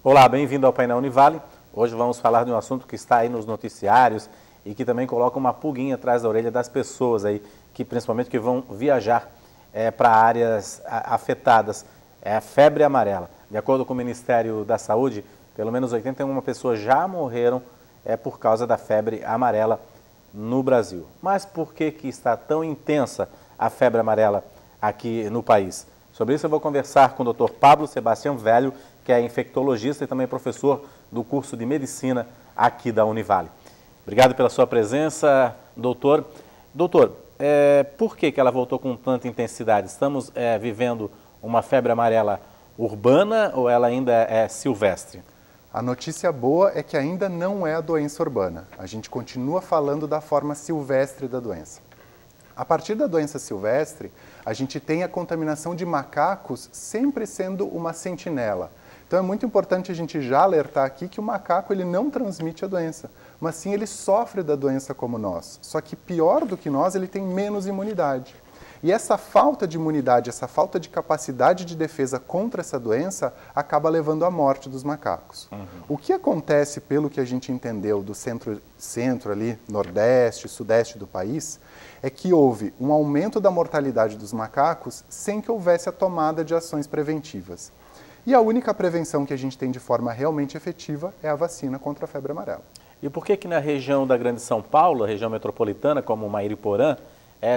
Olá, bem-vindo ao Painel Univale. Hoje vamos falar de um assunto que está aí nos noticiários e que também coloca uma pulguinha atrás da orelha das pessoas aí, que principalmente que vão viajar para áreas afetadas. É a febre amarela. De acordo com o Ministério da Saúde, pelo menos 81 pessoas já morreram por causa da febre amarela no Brasil. Mas por que está tão intensa a febre amarela aqui no país? Sobre isso eu vou conversar com o Dr. Pablo Sebastião Velho, que é infectologista e também professor do curso de medicina aqui da Univale. Obrigado pela sua presença, doutor. Doutor, por que ela voltou com tanta intensidade? Estamos vivendo uma febre amarela urbana ou ela ainda é silvestre? A notícia boa é que ainda não é a doença urbana. A gente continua falando da forma silvestre da doença. A partir da doença silvestre, a gente tem a contaminação de macacos sempre sendo uma sentinela. Então é muito importante a gente já alertar aqui que o macaco ele não transmite a doença, mas sim ele sofre da doença como nós. Só que pior do que nós, ele tem menos imunidade. E essa falta de imunidade, essa falta de capacidade de defesa contra essa doença acaba levando à morte dos macacos. O que acontece, pelo que a gente entendeu do centro ali, nordeste, sudeste do país, é que houve um aumento da mortalidade dos macacos sem que houvesse a tomada de ações preventivas. E a única prevenção que a gente tem de forma realmente efetiva é a vacina contra a febre amarela. E por que na região da Grande São Paulo, a região metropolitana, como Mairiporã,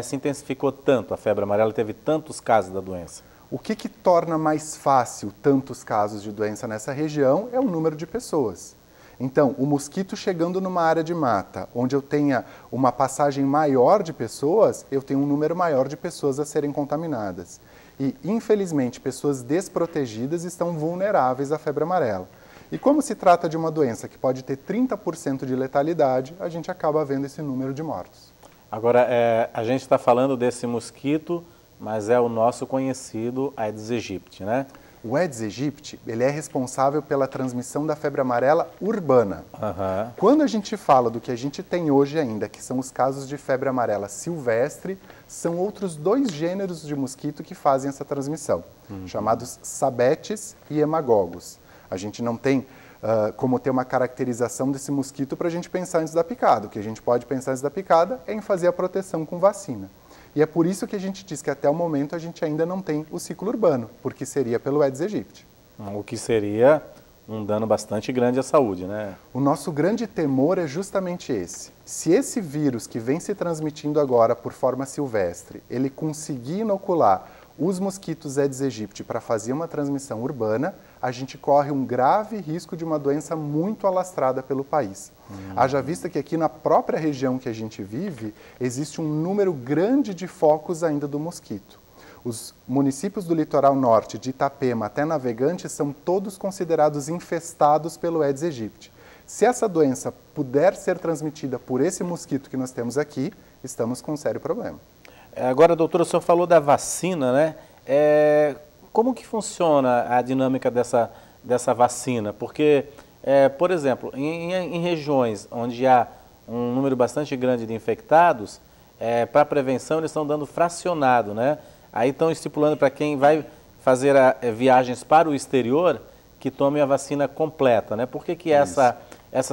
se intensificou tanto, a febre amarela teve tantos casos da doença? O que torna mais fácil tantos casos de doença nessa região é o número de pessoas. Então, o mosquito chegando numa área de mata, onde eu tenha uma passagem maior de pessoas, eu tenho um número maior de pessoas a serem contaminadas. E, infelizmente, pessoas desprotegidas estão vulneráveis à febre amarela. E como se trata de uma doença que pode ter 30% de letalidade, a gente acaba vendo esse número de mortos. Agora, a gente está falando desse mosquito, mas é o nosso conhecido Aedes aegypti, né? O Aedes aegypti, ele é responsável pela transmissão da febre amarela urbana. Quando a gente fala do que a gente tem hoje ainda, que são os casos de febre amarela silvestre, são outros dois gêneros de mosquito que fazem essa transmissão, chamados sabetes e hemagogos. A gente não tem como ter uma caracterização desse mosquito para a gente pensar antes da picada. O que a gente pode pensar antes da picada é em fazer a proteção com vacina. E é por isso que a gente diz que até o momento a gente ainda não tem o ciclo urbano, porque seria pelo Aedes aegypti. O que seria um dano bastante grande à saúde, né? O nosso grande temor é justamente esse. Se esse vírus que vem se transmitindo agora por forma silvestre, ele conseguir inocular os mosquitos Aedes aegypti para fazer uma transmissão urbana, a gente corre um grave risco de uma doença muito alastrada pelo país. Haja vista que aqui na própria região que a gente vive, existe um número grande de focos ainda do mosquito. Os municípios do litoral norte, de Itapema até Navegantes, são todos considerados infestados pelo Aedes aegypti. Se essa doença puder ser transmitida por esse mosquito que nós temos aqui, estamos com um sério problema. Agora, doutor, o senhor falou da vacina, né? Como que funciona a dinâmica dessa vacina? Porque, por exemplo, em regiões onde há um número bastante grande de infectados, para prevenção eles estão dando fracionado, né? Aí estão estipulando para quem vai fazer viagens para o exterior que tome a vacina completa, né? Por que essa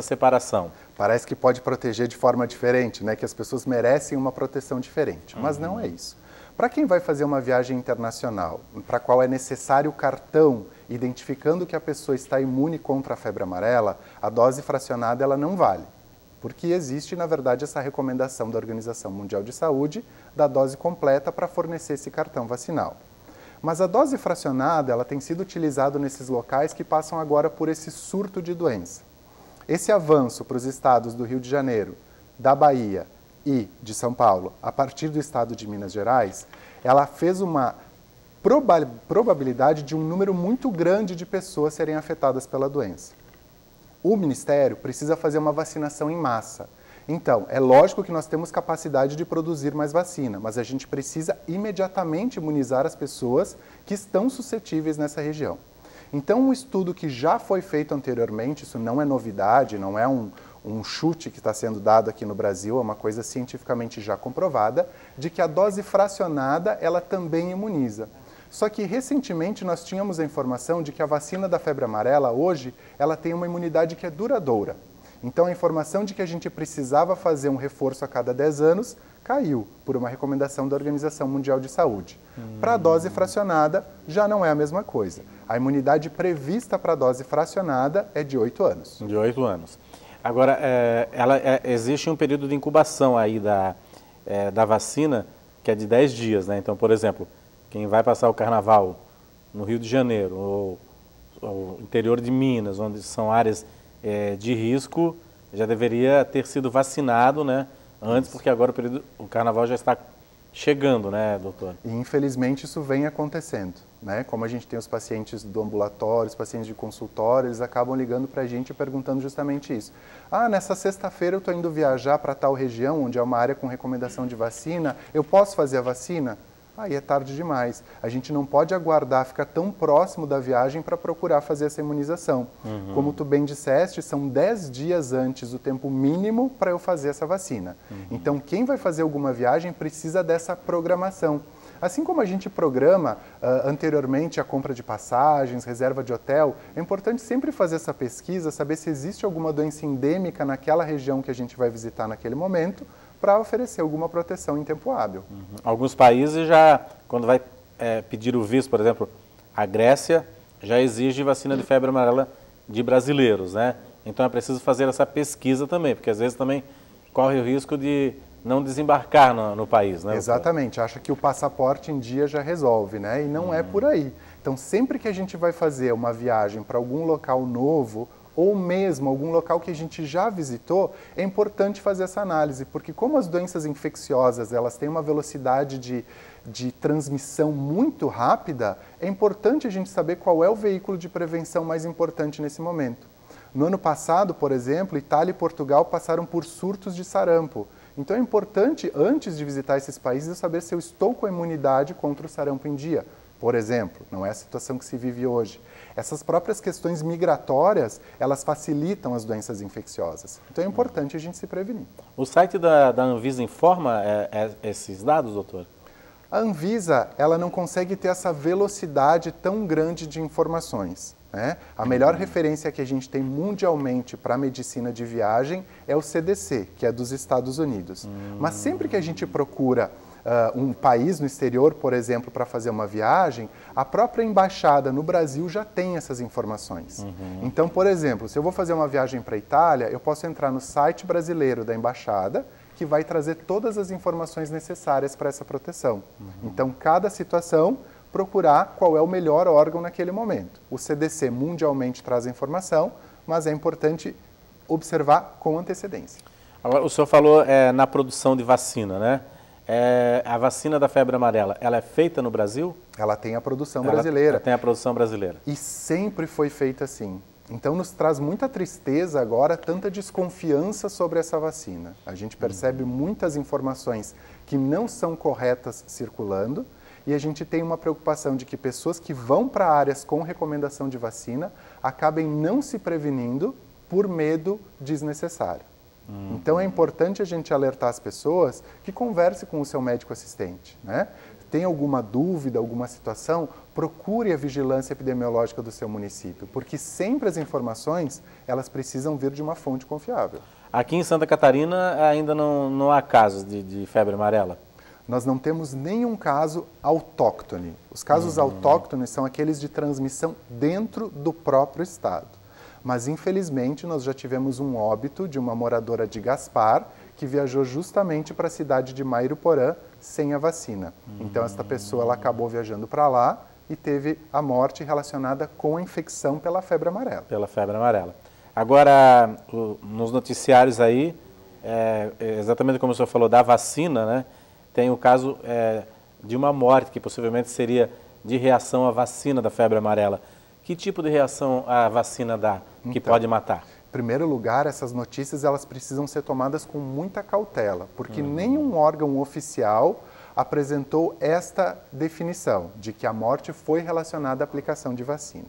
separação? Parece que pode proteger de forma diferente, né? Que as pessoas merecem uma proteção diferente, mas não é isso. Para quem vai fazer uma viagem internacional, para a qual é necessário o cartão identificando que a pessoa está imune contra a febre amarela, a dose fracionada ela não vale. Porque existe, na verdade, essa recomendação da Organização Mundial de Saúde da dose completa para fornecer esse cartão vacinal. Mas a dose fracionada ela tem sido utilizada nesses locais que passam agora por esse surto de doença. Esse avanço para os estados do Rio de Janeiro, da Bahia e de São Paulo, a partir do estado de Minas Gerais, ela fez uma probabilidade de um número muito grande de pessoas serem afetadas pela doença. O Ministério precisa fazer uma vacinação em massa. Então, é lógico que nós temos capacidade de produzir mais vacina, mas a gente precisa imediatamente imunizar as pessoas que estão suscetíveis nessa região. Então, um estudo que já foi feito anteriormente, isso não é novidade, não é um chute que está sendo dado aqui no Brasil, é uma coisa cientificamente já comprovada, de que a dose fracionada, ela também imuniza. Só que recentemente nós tínhamos a informação de que a vacina da febre amarela hoje, ela tem uma imunidade que é duradoura. Então a informação de que a gente precisava fazer um reforço a cada 10 anos caiu por uma recomendação da Organização Mundial de Saúde. Para a dose fracionada já não é a mesma coisa. A imunidade prevista para a dose fracionada é de 8 anos. De 8 anos. Agora, existe um período de incubação aí da vacina que é de 10 dias, né? Então, por exemplo, quem vai passar o carnaval no Rio de Janeiro ou interior de Minas, onde são áreas de risco, já deveria ter sido vacinado, né, antes, porque agora o carnaval já está chegando, né, doutor? E infelizmente isso vem acontecendo, né? Como a gente tem os pacientes do ambulatório, os pacientes de consultório, eles acabam ligando para a gente e perguntando justamente isso. Ah, nessa sexta-feira eu estou indo viajar para tal região, onde é uma área com recomendação de vacina, eu posso fazer a vacina? Aí é tarde demais. A gente não pode aguardar ficar tão próximo da viagem para procurar fazer essa imunização. Como tu bem disseste, são 10 dias antes o tempo mínimo para eu fazer essa vacina. Então, quem vai fazer alguma viagem precisa dessa programação. Assim como a gente programa anteriormente a compra de passagens, reserva de hotel, é importante sempre fazer essa pesquisa, saber se existe alguma doença endêmica naquela região que a gente vai visitar naquele momento, para oferecer alguma proteção em tempo hábil. Alguns países já, quando vai pedir o visto, por exemplo, a Grécia já exige vacina de febre amarela de brasileiros, né? Então é preciso fazer essa pesquisa também, porque às vezes também corre o risco de não desembarcar no país, né? Exatamente, acha que o passaporte em dia já resolve, né? E não é por aí. Então sempre que a gente vai fazer uma viagem para algum local novo, ou mesmo algum local que a gente já visitou, é importante fazer essa análise, porque como as doenças infecciosas elas têm uma velocidade de transmissão muito rápida, é importante a gente saber qual é o veículo de prevenção mais importante nesse momento. No ano passado, por exemplo, Itália e Portugal passaram por surtos de sarampo. Então é importante, antes de visitar esses países, eu saber se eu estou com a imunidade contra o sarampo em dia. Por exemplo, não é a situação que se vive hoje. Essas próprias questões migratórias, elas facilitam as doenças infecciosas. Então é importante a gente se prevenir. O site da Anvisa informa esses dados, doutor? A Anvisa, ela não consegue ter essa velocidade tão grande de informações, né? A melhor referência que a gente tem mundialmente para a medicina de viagem é o CDC, que é dos Estados Unidos. Mas sempre que a gente procura um país no exterior, por exemplo, para fazer uma viagem, a própria embaixada no Brasil já tem essas informações. Então, por exemplo, se eu vou fazer uma viagem para a Itália, eu posso entrar no site brasileiro da embaixada, que vai trazer todas as informações necessárias para essa proteção. Então, cada situação, procurar qual é o melhor órgão naquele momento. O CDC mundialmente traz a informação, mas é importante observar com antecedência. Agora, o senhor falou na produção de vacina, né? A vacina da febre amarela, ela é feita no Brasil? Ela tem a produção brasileira. Ela tem a produção brasileira. E sempre foi feita assim. Então nos traz muita tristeza agora, tanta desconfiança sobre essa vacina. A gente percebe muitas informações que não são corretas circulando e a gente tem uma preocupação de que pessoas que vão para áreas com recomendação de vacina acabem não se prevenindo por medo desnecessário. Então é importante a gente alertar as pessoas que converse com o seu médico assistente, né? Tem alguma dúvida, alguma situação, procure a vigilância epidemiológica do seu município, porque sempre as informações, elas precisam vir de uma fonte confiável. Aqui em Santa Catarina ainda não há casos de febre amarela? Nós não temos nenhum caso autóctone. Os casos autóctones são aqueles de transmissão dentro do próprio estado. Mas, infelizmente, nós já tivemos um óbito de uma moradora de Gaspar que viajou justamente para a cidade de Mairuporã sem a vacina. Então, esta pessoa ela acabou viajando para lá e teve a morte relacionada com a infecção pela febre amarela. Pela febre amarela. Agora, nos noticiários aí, exatamente como o senhor falou da vacina, né? Tem o caso de uma morte que possivelmente seria de reação à vacina da febre amarela. Que tipo de reação a vacina dá que pode matar? Em primeiro lugar, essas notícias elas precisam ser tomadas com muita cautela, porque nenhum órgão oficial apresentou esta definição de que a morte foi relacionada à aplicação de vacina.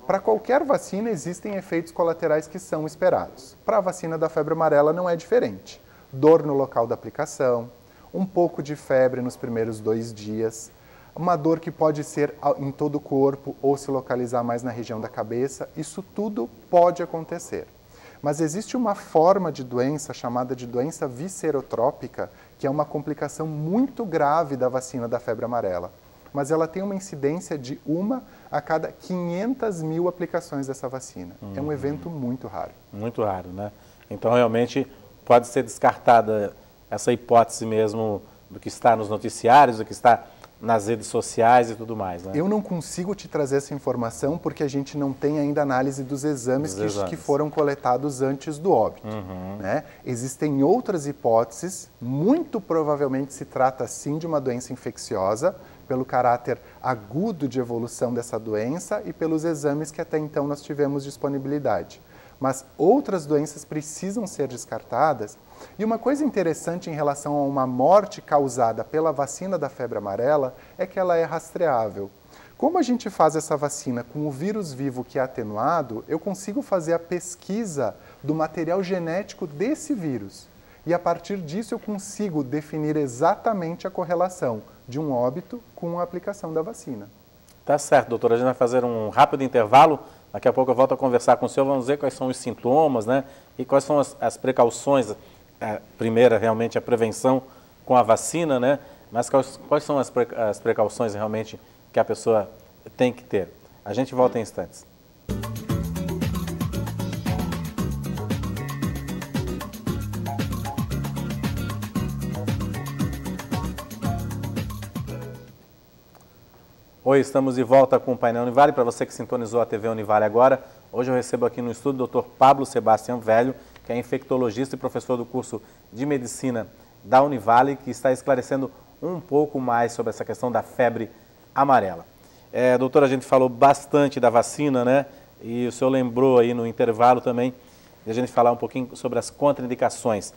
Para qualquer vacina existem efeitos colaterais que são esperados. Para a vacina da febre amarela não é diferente. Dor no local da aplicação, um pouco de febre nos primeiros 2 dias, uma dor que pode ser em todo o corpo ou se localizar mais na região da cabeça, isso tudo pode acontecer. Mas existe uma forma de doença chamada de doença viscerotrópica, que é uma complicação muito grave da vacina da febre amarela. Mas ela tem uma incidência de 1 a cada 500 mil aplicações dessa vacina. É um evento muito raro. Muito raro, né? Então, realmente, pode ser descartada essa hipótese mesmo do que está nos noticiários, do que está nas redes sociais e tudo mais, né? Eu não consigo te trazer essa informação porque a gente não tem ainda análise dos exames que foram coletados antes do óbito. Né? Existem outras hipóteses, muito provavelmente se trata sim de uma doença infecciosa, pelo caráter agudo de evolução dessa doença e pelos exames que até então nós tivemos disponibilidade. Mas outras doenças precisam ser descartadas. E uma coisa interessante em relação a uma morte causada pela vacina da febre amarela é que ela é rastreável. Como a gente faz essa vacina com o vírus vivo que é atenuado, eu consigo fazer a pesquisa do material genético desse vírus. E a partir disso eu consigo definir exatamente a correlação de um óbito com a aplicação da vacina. Tá certo, doutor. A gente vai fazer um rápido intervalo. Daqui a pouco eu volto a conversar com o senhor. Vamos ver quais são os sintomas, né? E quais são as precauções. A primeira, realmente, a prevenção com a vacina, né? Mas quais são as precauções realmente que a pessoa tem que ter? A gente volta em instantes. Oi, estamos de volta com o Painel Univale. Para você que sintonizou a TV Univale agora, hoje eu recebo aqui no estúdio o Dr. Pablo Sebastião Velho, que é infectologista e professor do curso de Medicina da Univale, que está esclarecendo um pouco mais sobre essa questão da febre amarela. Doutor, a gente falou bastante da vacina, né? E o senhor lembrou aí no intervalo também de a gente falar um pouquinho sobre as contraindicações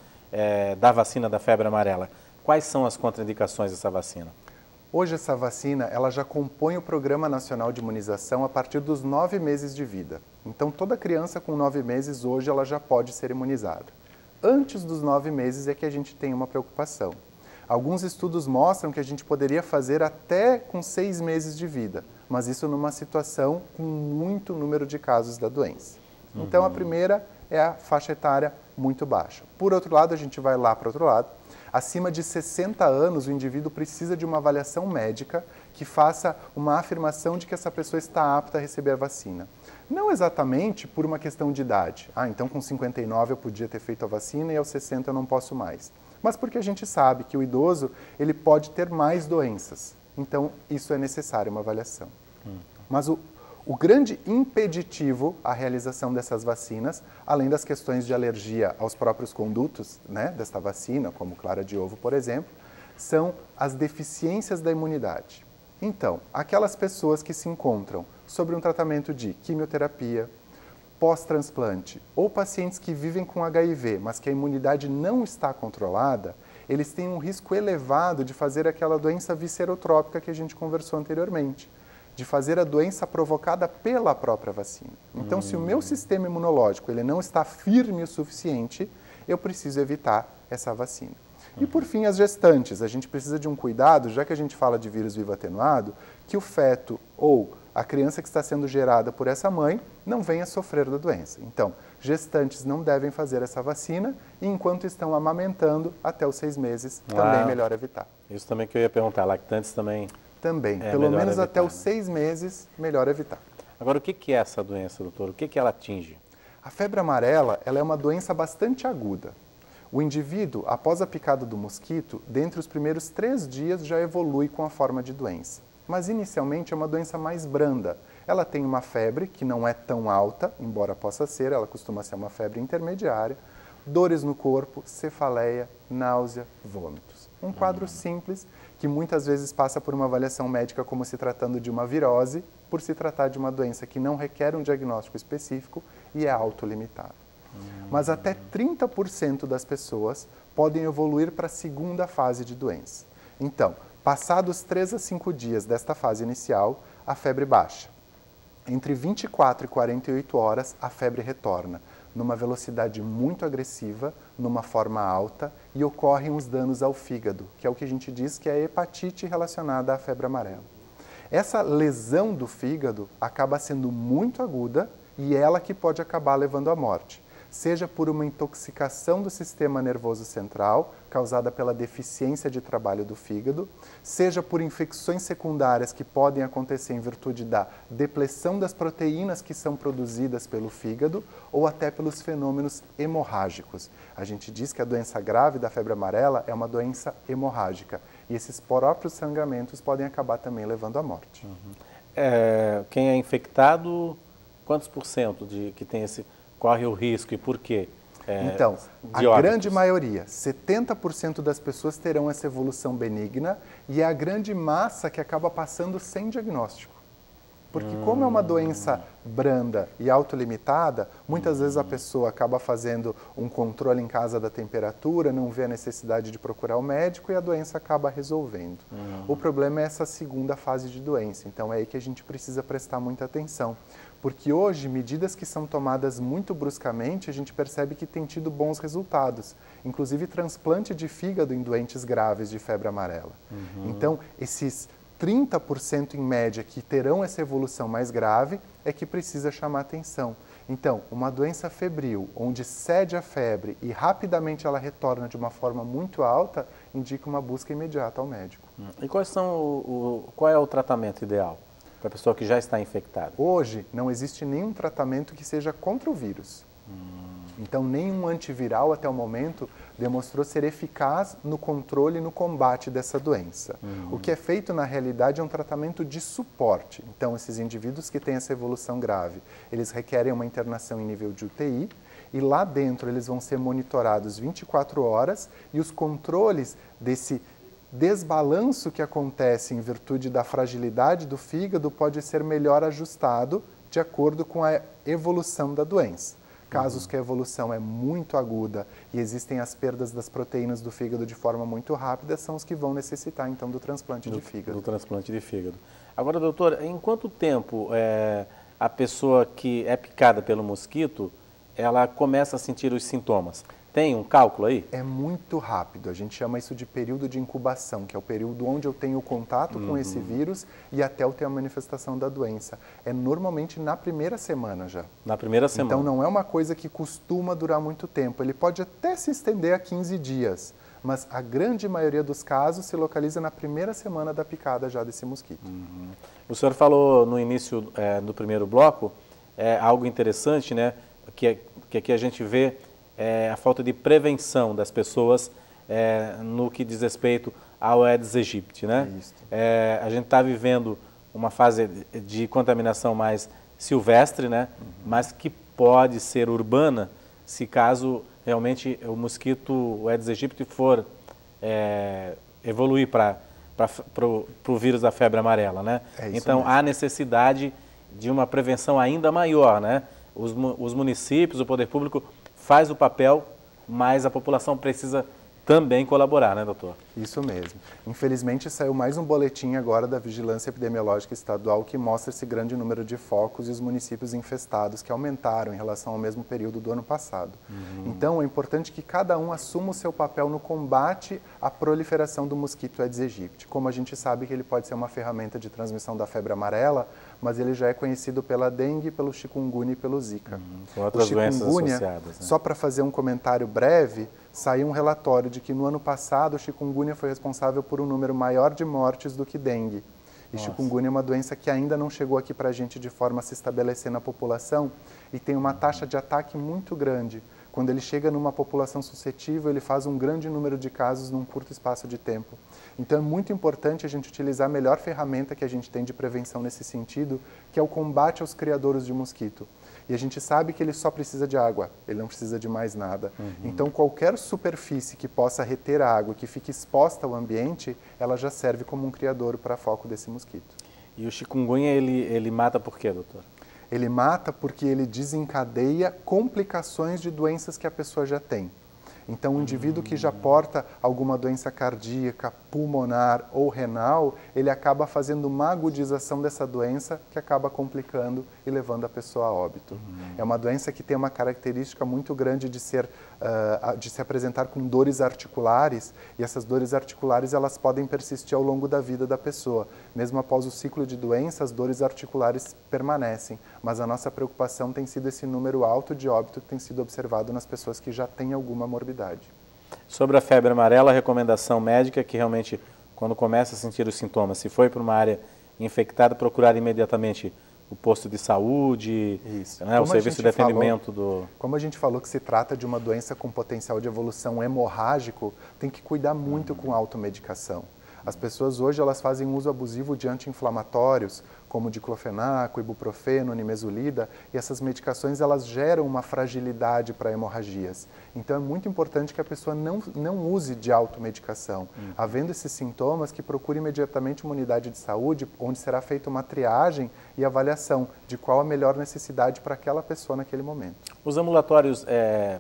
da vacina da febre amarela. Quais são as contraindicações dessa vacina? Hoje essa vacina ela já compõe o Programa Nacional de Imunização a partir dos 9 meses de vida. Então toda criança com 9 meses hoje ela já pode ser imunizada. Antes dos 9 meses é que a gente tem uma preocupação. Alguns estudos mostram que a gente poderia fazer até com 6 meses de vida, mas isso numa situação com muito número de casos da doença. Então a primeira é a faixa etária muito baixa. Por outro lado, a gente vai lá para o outro lado. Acima de 60 anos, o indivíduo precisa de uma avaliação médica que faça uma afirmação de que essa pessoa está apta a receber a vacina. Não exatamente por uma questão de idade. Então com 59 eu podia ter feito a vacina e aos 60 eu não posso mais. Mas porque a gente sabe que o idoso ele pode ter mais doenças. Então isso é necessário, uma avaliação. Mas o grande impeditivo à realização dessas vacinas, além das questões de alergia aos próprios condutos, né, desta vacina, como clara de ovo, por exemplo, são as deficiências da imunidade. Então, aquelas pessoas que se encontram sobre um tratamento de quimioterapia, pós-transplante, ou pacientes que vivem com HIV, mas que a imunidade não está controlada, eles têm um risco elevado de fazer aquela doença viscerotrópica que a gente conversou anteriormente, de fazer a doença provocada pela própria vacina. Então, se o meu sistema imunológico ele não está firme o suficiente, eu preciso evitar essa vacina. E, por fim, as gestantes. A gente precisa de um cuidado, já que a gente fala de vírus vivo atenuado, que o feto ou a criança que está sendo gerada por essa mãe não venha sofrer da doença. Então, gestantes não devem fazer essa vacina e, enquanto estão amamentando, até os 6 meses, também é melhor evitar. Isso também que eu ia perguntar, lactantes também... Também, pelo menos até os 6 meses, melhor evitar. Agora, o que é essa doença, doutor? O que ela atinge? A febre amarela ela é uma doença bastante aguda. O indivíduo, após a picada do mosquito, dentre os primeiros 3 dias já evolui com a forma de doença. Mas inicialmente é uma doença mais branda. Ela tem uma febre que não é tão alta, embora possa ser, ela costuma ser uma febre intermediária, dores no corpo, cefaleia, náusea, vômitos. Um quadro simples que muitas vezes passa por uma avaliação médica como se tratando de uma virose, por se tratar de uma doença que não requer um diagnóstico específico e é autolimitado. Mas até 30% das pessoas podem evoluir para a segunda fase de doença. Então, passados 3 a 5 dias desta fase inicial, a febre baixa. Entre 24 e 48 horas, a febre retorna. numa velocidade muito agressiva, numa forma alta, e ocorrem os danos ao fígado, que é o que a gente diz que é a hepatite relacionada à febre amarela. Essa lesão do fígado acaba sendo muito aguda e ela que pode acabar levando à morte, seja por uma intoxicação do sistema nervoso central, causada pela deficiência de trabalho do fígado, seja por infecções secundárias que podem acontecer em virtude da depleção das proteínas que são produzidas pelo fígado, ou até pelos fenômenos hemorrágicos. A gente diz que a doença grave da febre amarela é uma doença hemorrágica, e esses próprios sangramentos podem acabar também levando à morte. Quem é infectado, quantos por cento que tem corre o risco e por quê? Então, a grande maioria, 70% das pessoas terão essa evolução benigna e é a grande massa que acaba passando sem diagnóstico. Porque como é uma doença branda e autolimitada, muitas vezes a pessoa acaba fazendo um controle em casa da temperatura, não vê a necessidade de procurar o médico e a doença acaba resolvendo. O problema é essa segunda fase de doença, então é aí que a gente precisa prestar muita atenção. Porque hoje, medidas que são tomadas muito bruscamente, a gente percebe que tem tido bons resultados. Inclusive transplante de fígado em doentes graves de febre amarela. Então, esses 30% em média que terão essa evolução mais grave é que precisa chamar atenção. Então, uma doença febril, onde cede a febre e rapidamente ela retorna de uma forma muito alta, indica uma busca imediata ao médico. E qual é o tratamento ideal para a pessoa que já está infectada? Hoje, não existe nenhum tratamento que seja contra o vírus. Então, nenhum antiviral até o momento demonstrou ser eficaz no controle e no combate dessa doença. O que é feito, na realidade, é um tratamento de suporte. Então, esses indivíduos que têm essa evolução grave, eles requerem uma internação em nível de UTI e lá dentro eles vão ser monitorados 24 horas e os controles desse desbalanço que acontece em virtude da fragilidade do fígado pode ser melhor ajustado de acordo com a evolução da doença. Casos que a evolução é muito aguda e existem as perdas das proteínas do fígado de forma muito rápida, são os que vão necessitar, então, do transplante de fígado. Do transplante de fígado. Agora, doutor, em quanto tempo a pessoa que é picada pelo mosquito, ela começa a sentir os sintomas? Tem um cálculo aí? É muito rápido. A gente chama isso de período de incubação, que é o período onde eu tenho contato com esse vírus e até eu ter a manifestação da doença. É normalmente na primeira semana já. Na primeira semana. Então não é uma coisa que costuma durar muito tempo. Ele pode até se estender a 15 dias, mas a grande maioria dos casos se localiza na primeira semana da picada já desse mosquito. O senhor falou no início do primeiro bloco algo interessante, né? Que aqui a gente vê a falta de prevenção das pessoas no que diz respeito ao Aedes aegypti, né? A gente está vivendo uma fase de contaminação mais silvestre, né? Mas que pode ser urbana se caso realmente o mosquito, o Aedes aegypti, for evoluir para o vírus da febre amarela, né? Então há necessidade de uma prevenção ainda maior, né? Os municípios, o poder público faz o papel, mas a população precisa também colaborar, né, doutor? Isso mesmo. Infelizmente, saiu mais um boletim agora da Vigilância Epidemiológica Estadual que mostra esse grande número de focos e os municípios infestados, que aumentaram em relação ao mesmo período do ano passado. Então, é importante que cada um assuma o seu papel no combate à proliferação do mosquito Aedes aegypti. Como a gente sabe que ele pode ser uma ferramenta de transmissão da febre amarela, mas ele já é conhecido pela dengue, pelo chikungunya e pelo zika. Outras doenças associadas, né? Só para fazer um comentário breve, saiu um relatório de que no ano passado o chikungunya foi responsável por um número maior de mortes do que dengue. E chikungunya é uma doença que ainda não chegou aqui para a gente de forma a se estabelecer na população e tem uma taxa de ataque muito grande. Quando ele chega numa população suscetível, ele faz um grande número de casos num curto espaço de tempo. Então é muito importante a gente utilizar a melhor ferramenta que a gente tem de prevenção nesse sentido, que é o combate aos criadouros de mosquito. E a gente sabe que ele só precisa de água, ele não precisa de mais nada. Então qualquer superfície que possa reter água, que fique exposta ao ambiente, ela já serve como um criadouro para foco desse mosquito. E o chikungunya, ele mata por quê, doutor? Ele mata porque ele desencadeia complicações de doenças que a pessoa já tem. Então, um indivíduo que já porta alguma doença cardíaca, pulmonar ou renal, ele acaba fazendo uma agudização dessa doença que acaba complicando e levando a pessoa a óbito. É uma doença que tem uma característica muito grande de se apresentar com dores articulares, e essas dores articulares elas podem persistir ao longo da vida da pessoa. Mesmo após o ciclo de doença, as dores articulares permanecem, mas a nossa preocupação tem sido esse número alto de óbito que tem sido observado nas pessoas que já têm alguma morbidade. Sobre a febre amarela, a recomendação médica é que realmente, quando começa a sentir os sintomas, se foi para uma área infectada, procurar imediatamente o posto de saúde, né, o serviço de atendimento Como a gente falou que se trata de uma doença com potencial de evolução hemorrágico, tem que cuidar muito com a automedicação. As pessoas hoje elas fazem uso abusivo de anti-inflamatórios, como diclofenaco, ibuprofeno, nimesulida, e essas medicações elas geram uma fragilidade para hemorragias. Então é muito importante que a pessoa não use de automedicação. Havendo esses sintomas, que procure imediatamente uma unidade de saúde, onde será feita uma triagem e avaliação de qual a melhor necessidade para aquela pessoa naquele momento. Os ambulatórios,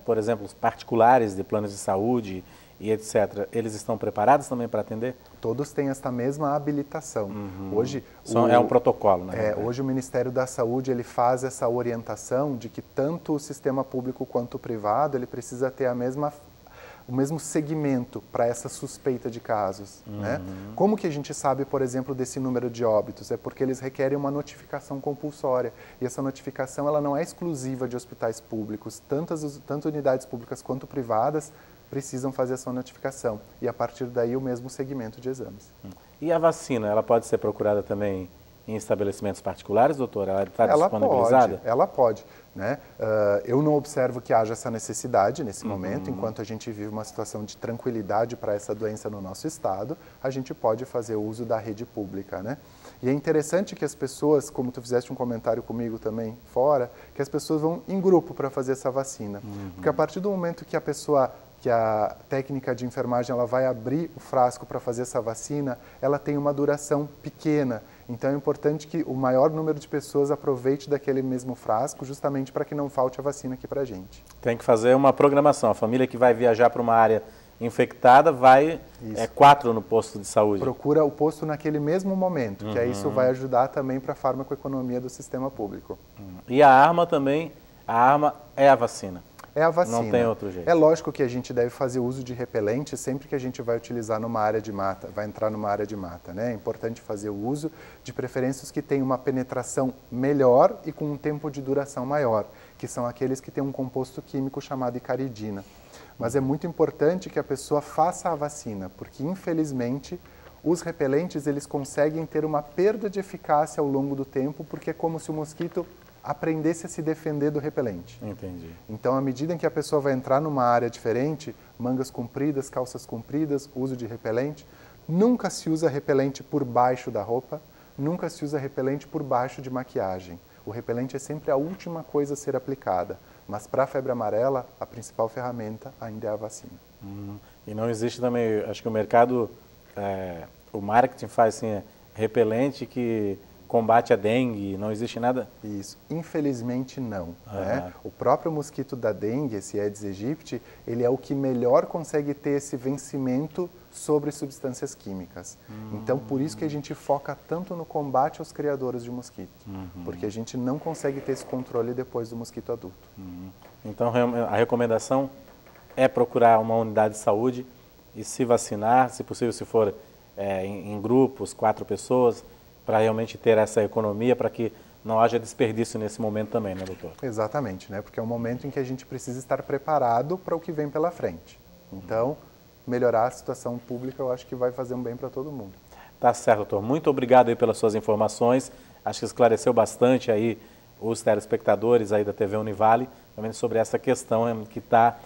por exemplo, os particulares de planos de saúde e etc., eles estão preparados também para atender? Todos têm esta mesma habilitação. Hoje, é um protocolo, né? Hoje o Ministério da Saúde ele faz essa orientação de que tanto o sistema público quanto o privado ele precisa ter o mesmo segmento para essa suspeita de casos. Né? Como que a gente sabe, por exemplo, desse número de óbitos? É porque eles requerem uma notificação compulsória. E essa notificação ela não é exclusiva de hospitais públicos. Tanto unidades públicas quanto privadas precisam fazer essa notificação. E a partir daí o mesmo segmento de exames. E a vacina, ela pode ser procurada também em estabelecimentos particulares, doutor? Ela está disponibilizada? Ela pode. Né? Eu não observo que haja essa necessidade nesse momento, enquanto a gente vive uma situação de tranquilidade para essa doença no nosso estado, a gente pode fazer uso da rede pública. Né? E é interessante que as pessoas, como tu fizeste um comentário comigo também fora, que as pessoas vão em grupo para fazer essa vacina. Porque a partir do momento que a técnica de enfermagem ela vai abrir o frasco para fazer essa vacina, ela tem uma duração pequena. Então é importante que o maior número de pessoas aproveite daquele mesmo frasco, justamente para que não falte a vacina aqui para a gente. Tem que fazer uma programação. A família que vai viajar para uma área infectada vai 4 no posto de saúde. Procura o posto naquele mesmo momento, que aí isso vai ajudar também para a farmacoeconomia do sistema público. E a arma também, a arma é a vacina. É a vacina. Não tem outro jeito. É lógico que a gente deve fazer uso de repelente sempre que a gente vai utilizar numa área de mata, vai entrar numa área de mata, né? É importante fazer o uso de preferências que tenham uma penetração melhor e com um tempo de duração maior, que são aqueles que têm um composto químico chamado icaridina. Mas é muito importante que a pessoa faça a vacina, porque infelizmente os repelentes eles conseguem ter uma perda de eficácia ao longo do tempo, porque é como se o mosquito aprendesse a se defender do repelente. Entendi. Então, à medida em que a pessoa vai entrar numa área diferente, mangas compridas, calças compridas, uso de repelente, nunca se usa repelente por baixo da roupa, nunca se usa repelente por baixo de maquiagem. O repelente é sempre a última coisa a ser aplicada, mas para a febre amarela, a principal ferramenta ainda é a vacina. E não existe também, acho que o mercado, o marketing faz assim, repelente que combate a dengue, não existe nada? Isso, infelizmente não. Né? O próprio mosquito da dengue, esse Aedes aegypti, ele é o que melhor consegue ter esse vencimento sobre substâncias químicas. Então, por isso que a gente foca tanto no combate aos criadores de mosquito, porque a gente não consegue ter esse controle depois do mosquito adulto. Então, a recomendação é procurar uma unidade de saúde e se vacinar, se possível, se for em grupos, 4 pessoas, para realmente ter essa economia, para que não haja desperdício nesse momento também, né, doutor? Exatamente, né? Porque é um momento em que a gente precisa estar preparado para o que vem pela frente. Então, melhorar a situação pública eu acho que vai fazer um bem para todo mundo. Tá certo, doutor. Muito obrigado aí pelas suas informações. Acho que esclareceu bastante aí os telespectadores aí da TV Univale, também sobre essa questão que está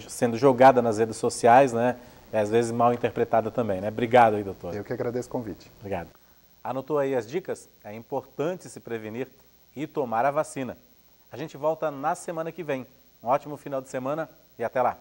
sendo jogada nas redes sociais, né? Às vezes mal interpretada também, né? Obrigado aí, doutor. Eu que agradeço o convite. Obrigado. Anotou aí as dicas? É importante se prevenir e tomar a vacina. A gente volta na semana que vem. Um ótimo final de semana e até lá.